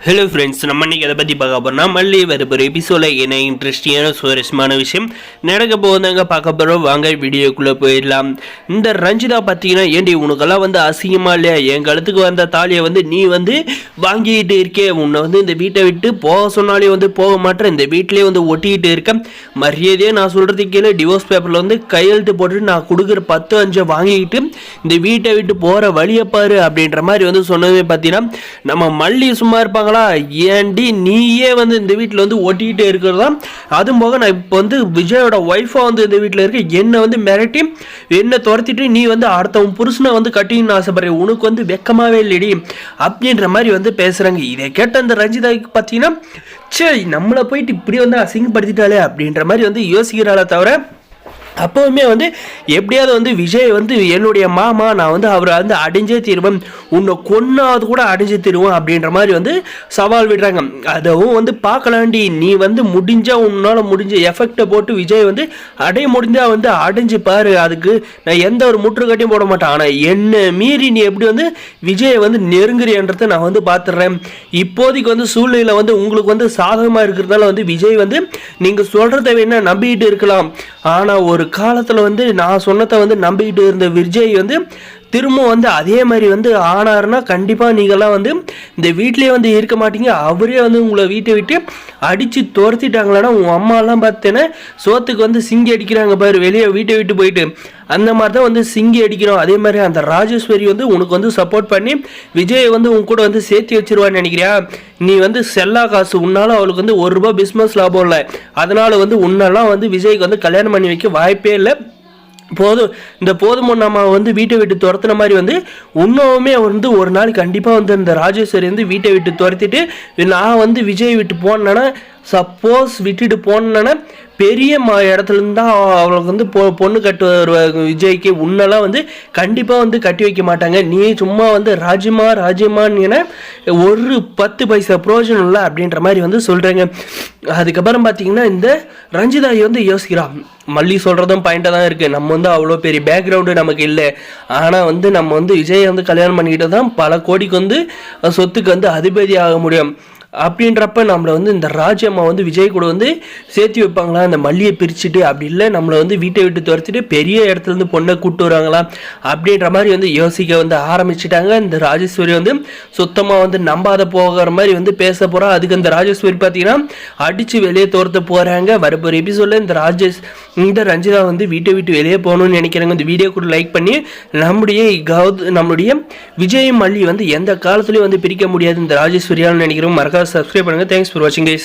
Hello friends, நம்ம இன்றைக்கி அதை பற்றி பார்க்க போகிறோம்னா மல்லி வரப்போகிற எபிசோடில் என்ன இன்ட்ரெஸ்டிங்கான சுவாரஸ்யமான விஷயம் நடக்க போதாங்க பார்க்க போகிறோம். வாங்க வீடியோக்குள்ளே போயிடலாம். இந்த ரஞ்சிதா பார்த்தீங்கன்னா, ஏண்டி உனக்கெல்லாம் அசிங்கமாக இல்லையா? என் கழுத்துக்கு வந்த தாலியை நீ வாங்கிக்கிட்டு இருக்கே. உன்னை இந்த வீட்டை விட்டு போக சொன்னாலே போக மாட்டேன். இந்த வீட்டிலே ஒட்டிக்கிட்டு இருக்க மரியாதையே நான் சொல்கிறதுக்கு கீழே டிவோர்ஸ் பேப்பரில் கையெழுத்து போட்டுட்டு நான் கொடுக்குற 10-5 வாங்கிக்கிட்டு இந்த வீட்டை விட்டு போகிற வழியை பாரு அப்படின்ற மாதிரி சொன்னதே பார்த்தீங்கன்னா, நம்ம மல்லி சும்மா இருப்பாங்க. ஏண்டி நீயே இந்த வீட்டில் ஓட்டிக்கிட்டே இருக்கிறதா? அதுவும் போக நான் இப்போ விஜயோட ஒய்ஃபா இந்த வீட்டில் இருக்க என்ன மிரட்டி என்ன துரத்திட்டு நீ அடுத்தவன் புருஷனை கட்டின்னு ஆசைப்படுற. உனக்கு வெக்கமாவே இல்லடி அப்படின்ற மாதிரி பேசுறாங்க. இதை கேட்ட அந்த ரஞ்சிதாக்கு பார்த்தீங்கன்னா, சரி நம்மளை போயிட்டு இப்படி அசிங்கப்படுத்திட்டாலே அப்படின்ற மாதிரி யோசிக்கிறாளே தவிர, அப்போவுமே எப்படியாவது விஜய் என்னுடைய மாமா, நான் அவரை அடைஞ்சே தீருவேன், உன்னை கொன்னாவது கூட அடைஞ்சே தீருவேன் அப்படின்ற மாதிரி சவால் விடுறாங்க. அதுவும் பார்க்கலாண்டி, நீ முடிஞ்சா உன்னால் முடிஞ்ச எஃபெக்டை போட்டு விஜய் அடைய முடிஞ்சா அடைஞ்சு பாரு. அதுக்கு நான் எந்த ஒரு முற்றுக்கட்டையும் போட மாட்டேன். ஆனால் என்ன மீறி நீ எப்படி விஜயை நெருங்குறியன்றதை நான் பார்த்துடுறேன். இப்போதைக்கு சூழ்நிலை உங்களுக்கு சாதகமாக இருக்கிறதால விஜய் நீங்கள் சொல்கிறத வேணா நம்பிக்கிட்டு இருக்கலாம். ஆனால் ஒரு காலத்தில் நான் சொன்னதை நம்பிக்கிட்டு இருந்த விஜய் திரும்ப அதே மாதிரி ஆனாருன்னா கண்டிப்பாக நீங்கள்லாம் இந்த வீட்டிலே இருக்க மாட்டீங்க. அவரே உங்களை வீட்டை விட்டு அடித்து துரத்திட்டாங்களான்னா உங்கள் அம்மாலாம் பார்த்தேன்னா சோத்துக்கு சிங்கி அடிக்கிறாங்க பாரு, வெளியே வீட்டை விட்டு போயிட்டு அந்த மாதிரி தான் சிங்கி அடிக்கிறோம். அதே மாதிரி அந்த ராஜேஸ்வரி உனக்கு சப்போர்ட் பண்ணி விஜயை உங்க கூட சேர்த்து வச்சிருவான்னு நினைக்கிறியா? நீ செல்லா காசு, உன்னால அவளுக்கு ₹1 பிஸ்னஸ் லாபம் இல்லை. அதனால உன்னெல்லாம் விஜய்க்கு கல்யாணம் பண்ணி வைக்க வாய்ப்பே இல்லை. இந்த போதும் நம்ம வீட்டை விட்டு துரத்துன மாதிரி உண்மையுமே ஒரு நாள் கண்டிப்பாக இந்த ராஜேஸ்வரி வீட்டை விட்டு துரத்திட்டு நான் விஜய் விட்டு போனேன்னா, சப்போஸ் விட்டுட்டு போனேன்னா பெரிய இடத்துலேருந்து தான் அவளுக்கு பொண்ணு கட்டு வருவாங்க விஜய்க்கு. உன்னெல்லாம் கண்டிப்பாக கட்டி வைக்க மாட்டாங்க. நீ சும்மா ராஜ்யமான்னு ஒரு 10 பைசா பிரயோஜனம் இல்லை அப்படின்ற மாதிரி சொல்கிறேங்க. அதுக்கப்புறம் பார்த்தீங்கன்னா இந்த ரஞ்சிதாயை யோசிக்கிறான். மல்லி சொல்கிறதும் பாயிண்டாக தான் இருக்குது. நம்ம அவ்வளோ பெரிய பேக்ரவுண்டு நமக்கு இல்லை. ஆனால் நம்ம விஜய் கல்யாணம் பண்ணிக்கிட்டு தான் பல கோடிக்கு சொத்துக்கு அதிபதி ஆக முடியும். அப்படின்றப்ப நம்மளை இந்த ராஜ்யம்மா விஜய் கூட சேர்த்து வைப்பாங்களா? அந்த மல்லியை பிரிச்சுட்டு, அப்படி இல்லை நம்மளை வீட்டை விட்டு துரத்திட்டு பெரிய இடத்துலேருந்து பொண்ணை கூப்பிட்டு வருவாங்களா அப்படின்ற மாதிரி யோசிக்க ஆரம்பிச்சுட்டாங்க. இந்த ராஜேஸ்வரி சுத்தமாக நம்பாத போகிற மாதிரி பேச போகிறா. அதுக்கு இந்த ராஜேஸ்வரி பார்த்தீங்கன்னா அடித்து வெளியே துரத்த போகிறாங்க. வரப்போகிற எபிசோடில் இந்த ரஞ்சிதா வீட்டை விட்டு வெளியே போகணும்னு நினைக்கிறாங்க. இந்த வீடியோ கூட லைக் பண்ணி நம்மளுடைய விஜய் மல்லி எந்த காலத்துலேயும் பிரிக்க முடியாது இந்த ராஜேஸ்வரியான்னு நினைக்கிறோம். மறக்காம சப்ஸ்கிரைப் பண்ணுங்க. தேங்க்ஸ் ஃபார் வாட்சிங் கைஸ்.